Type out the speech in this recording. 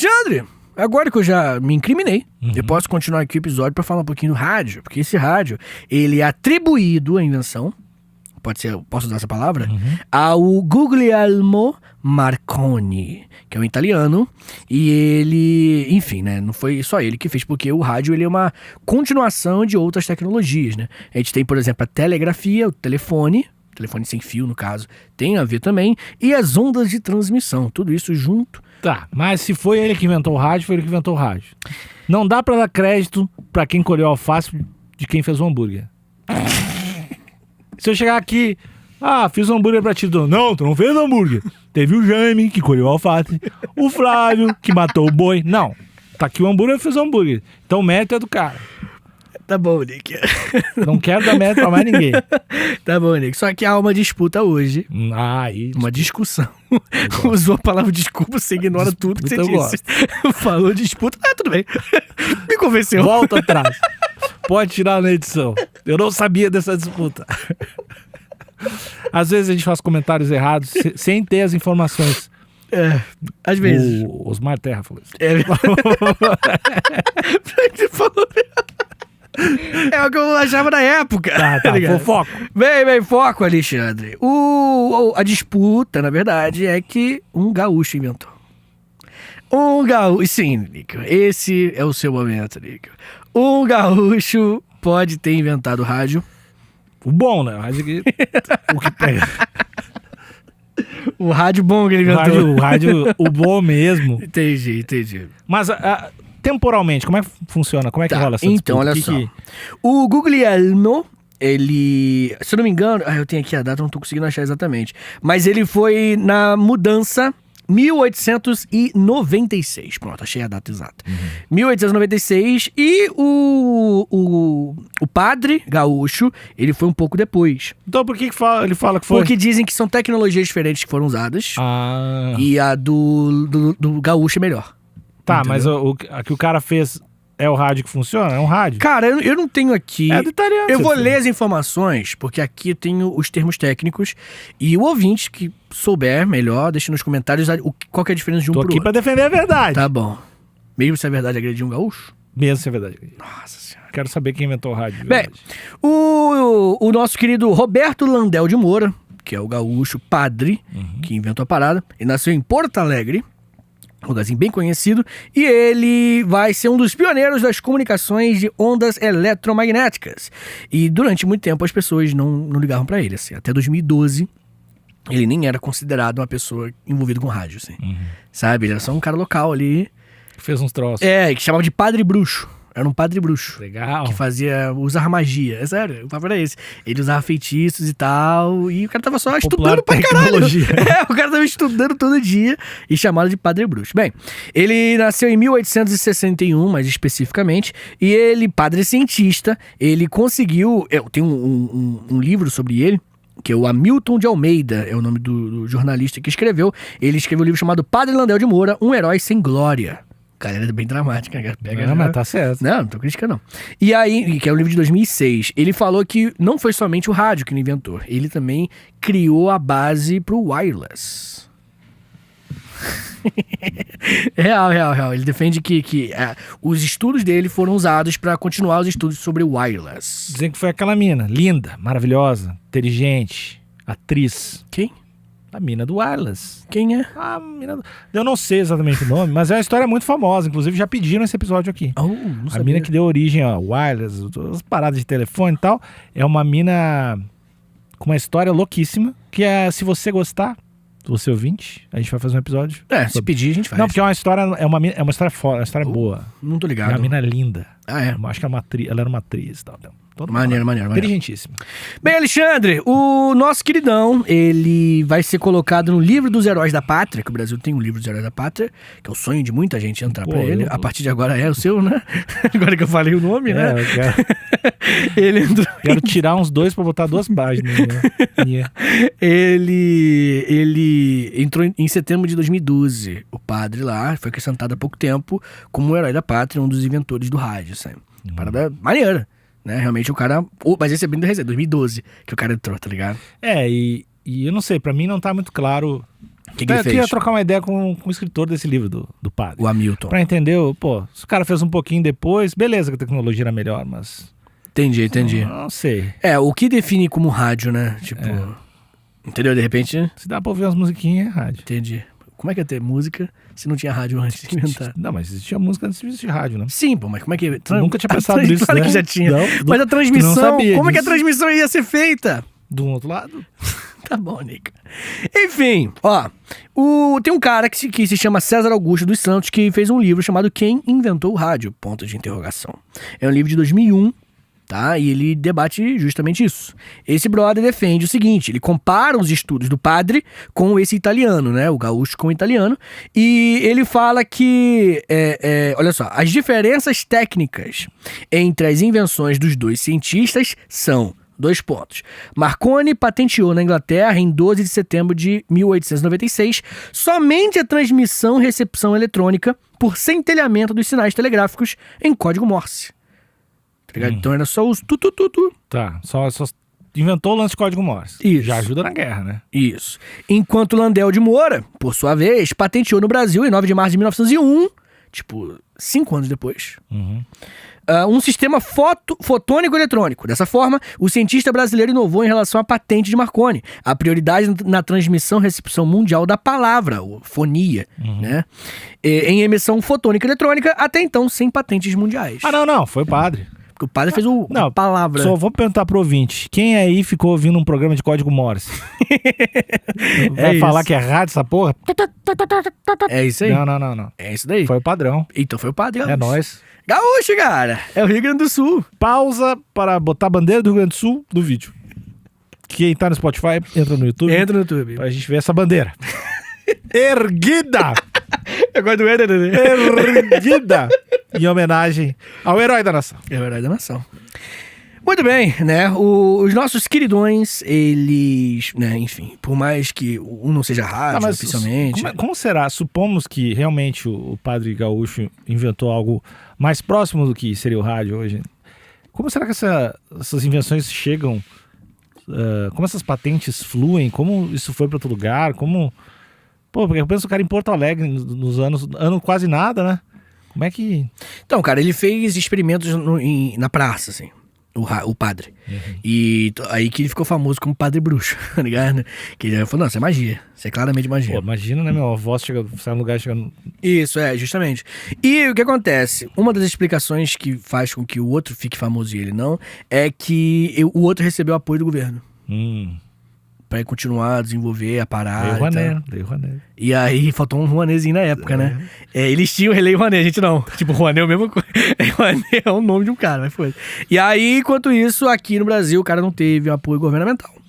Alexandre, agora que eu já me incriminei, eu posso continuar aqui o episódio pra falar um pouquinho do rádio, porque esse rádio, ele é atribuído à invenção, posso usar essa palavra? Ao Guglielmo Marconi, que é um italiano, e ele, enfim, né, não foi só ele que fez, porque o rádio, ele é uma continuação de outras tecnologias, né? A gente tem, por exemplo, a telegrafia, o telefone sem fio, no caso, tem a ver também, e as ondas de transmissão, tudo isso junto. Tá, mas se foi ele que inventou o rádio, foi ele que inventou o rádio. Não dá pra dar crédito pra quem colheu a alface de quem fez o hambúrguer. Se eu chegar aqui, fiz um hambúrguer pra ti, não, tu não fez hambúrguer. Teve o Jaime, que colheu a alface, o Flávio, que matou o boi. Não, tá aqui o hambúrguer, eu fiz o hambúrguer. Então o mérito é do cara. Tá bom, Nick. Não quero dar mérito pra mais ninguém. Tá bom, Nick. Só que há uma disputa hoje. Isso. Uma discussão. Usou a palavra desculpa, você ignora tudo que você disse. Falou disputa. Tudo bem. Me convenceu. Volta atrás. Pode tirar na edição. Eu não sabia dessa disputa. Às vezes a gente faz comentários errados sem ter as informações. Às vezes. O Osmar Terra falou isso. Ele falou. É o que eu achava na época. Tá, foco. Bem, foco, Alexandre. A disputa, na verdade, é que um gaúcho inventou. Sim, Nico, esse é o seu momento, Nico. Um gaúcho pode ter inventado o rádio. O bom, né? O rádio o que pega. O rádio bom que ele inventou. O bom mesmo. Entendi. Mas... temporalmente, como é que funciona? Como é que rola essa disputa? Então, olha só. O Guglielmo, ele... Se eu não me engano... eu tenho aqui a data, não tô conseguindo achar exatamente. Mas ele foi na mudança 1896. Pronto, achei a data exata. 1896. E o padre gaúcho, ele foi um pouco depois. Então por que ele fala que foi? Porque dizem que são tecnologias diferentes que foram usadas. E a do gaúcho é melhor. Tá, entendeu? Mas a que o cara fez é o rádio que funciona? É um rádio? Cara, eu não tenho aqui... É do italiano. Eu vou ler as informações, porque aqui eu tenho os termos técnicos. E o ouvinte que souber melhor, deixa nos comentários qual que é a diferença de um pro outro. Tô aqui pra defender a verdade. Tá bom. Mesmo se é verdade agredir um gaúcho? Mesmo se é verdade. Nossa Senhora. Quero saber quem inventou o rádio. Bem, o nosso querido Roberto Landel de Moura, que é o gaúcho padre que inventou a parada, ele nasceu em Porto Alegre, um lugarzinho bem conhecido, e ele vai ser um dos pioneiros das comunicações de ondas eletromagnéticas. E durante muito tempo as pessoas não ligavam pra ele, assim. Até 2012, ele nem era considerado uma pessoa envolvida com rádio, assim. Sabe? Ele era só um cara local ali. Fez uns troços. Que chamava de padre bruxo. Era um padre bruxo. Legal. Que usava magia. É sério, o papo era esse. Ele usava feitiços e tal. E o cara tava só estudando pra caralho. O cara tava estudando todo dia e chamado de padre bruxo. Bem, ele nasceu em 1861, mais especificamente. E ele, padre cientista, ele conseguiu... Tem um livro sobre ele, que é o Hamilton de Almeida, é o nome do jornalista que escreveu. Ele escreveu um livro chamado Padre Landel de Moura, Um Herói Sem Glória. Cara, é bem dramática, né? Mas tá certo. Não tô criticando, não. E aí, que é um livro de 2006, ele falou que não foi somente o rádio que ele inventou, ele também criou a base pro wireless. Real. Ele defende que os estudos dele foram usados pra continuar os estudos sobre o wireless. Dizem que foi aquela mina, linda, maravilhosa, inteligente, atriz. Quem? A mina do wireless. Quem é? A mina do... Eu não sei exatamente o nome, mas é uma história muito famosa. Inclusive já pediram esse episódio aqui. Não a mina que deu origem ao wireless, as paradas de telefone e tal, é uma mina com uma história louquíssima, que se você gostar, você ouvinte, a gente vai fazer um episódio. Se pedir a gente faz. Não, porque é uma história, é uma história foda, uma história boa. Não tô ligado. É uma mina linda. Eu acho que ela era uma atriz e tal. Maneiro. Inteligentíssimo. Bem, Alexandre, o nosso queridão, ele vai ser colocado no livro dos Heróis da Pátria, que o Brasil tem um livro dos Heróis da Pátria, que é o sonho de muita gente entrar pra ele. A partir de agora é o seu, né? Agora que eu falei o nome, né? Ele entrou... Quero tirar uns 2 pra botar 2 páginas. Ele entrou em setembro de 2012. O padre lá foi acrescentado há pouco tempo como um herói da pátria, um dos inventores do rádio, sabe? Parada maneira. Né? Realmente o cara... Mas esse é bem do recente, 2012 que o cara entrou, tá ligado? E eu não sei, pra mim não tá muito claro que ele Eu queria fez? trocar uma ideia com o escritor desse livro do padre. O Hamilton. Pra entender, pô, se o cara fez um pouquinho depois, beleza que a tecnologia era melhor, mas... Entendi. Não sei. O que define como rádio, né? Tipo, entendeu? De repente, Se dá pra ouvir umas musiquinhas, é rádio. entendi. Como é que ia ter música se não tinha rádio antes de inventar? Não, mas existia música antes de existir rádio, né? Sim, pô, mas como é que... Nunca tinha pensado nisso, Claro né? que já tinha. Não, Mas a transmissão, não sabia como é que a disso. transmissão ia ser feita? Do outro lado? Tá bom, Nico. Enfim, tem um cara que se chama César Augusto dos Santos que fez um livro chamado Quem Inventou o Rádio? Ponto de interrogação. É um livro de 2001, tá? E ele debate justamente isso. Esse brother defende o seguinte, ele compara os estudos do padre com esse italiano, né? O gaúcho com o italiano. E ele fala que, olha só, as diferenças técnicas entre as invenções dos dois cientistas são... 2 pontos. Marconi patenteou na Inglaterra, em 12 de setembro de 1896, somente a transmissão e recepção eletrônica por centelhamento dos sinais telegráficos em código Morse. Tá ligado? Então era só os tu. Tá, só inventou o lance de código Morse. Isso. Já ajuda na guerra, né? Isso. Enquanto Landel de Moura, por sua vez, patenteou no Brasil em 9 de março de 1901, tipo, 5 anos depois, um sistema fotônico eletrônico. Dessa forma, o cientista brasileiro inovou em relação à patente de Marconi, a prioridade na transmissão e recepção mundial da palavra, ou fonia, né? Em emissão fotônica eletrônica, até então sem patentes mundiais. Ah, não, foi o padre. Porque o padre fez a palavra. Só vou perguntar pro ouvinte, quem aí ficou ouvindo um programa de código Morse? Vai falar que é rádio essa porra? É isso aí. Não. É isso daí. Foi o padrão. Então foi o padre, Gaúcho. É nóis. Gaúcho, cara. É o Rio Grande do Sul. Pausa para botar a bandeira do Rio Grande do Sul no vídeo. Quem tá no Spotify, entra no YouTube. Entra no YouTube. Pra gente ver essa bandeira. Erguida! Eu gosto do Eder, né? Erguida! Em homenagem ao herói da nação. É o herói da nação. Muito bem, né? Os nossos queridões, eles, né, enfim, por mais que um não seja rádio, oficialmente... Como será? Supomos que realmente o padre Gaúcho inventou algo mais próximo do que seria o rádio hoje. Como será que essas invenções chegam? Como essas patentes fluem? Como isso foi para outro lugar? Como... Pô, porque eu penso o cara em Porto Alegre nos anos quase nada, né? Como é que... Então, cara, ele fez experimentos na praça, assim. O padre. E aí que ele ficou famoso como padre bruxo, tá ligado? Que ele falou, não, isso é magia. Isso é claramente magia. Pô, imagina, né, meu? A voz sai no lugar e chega no... Isso, justamente. E o que acontece? Uma das explicações que faz com que o outro fique famoso e ele não, é que o outro recebeu apoio do governo. Pra continuar a desenvolver a parada. Dei Rouanet. E aí faltou um Rouanezinho na época, né? Eles tinham o Relay Rouanet, a gente não. Tipo, Rouanet é a mesma coisa. Rouanet é o nome de um cara, mas foi. E aí, enquanto isso, aqui no Brasil, o cara não teve apoio governamental.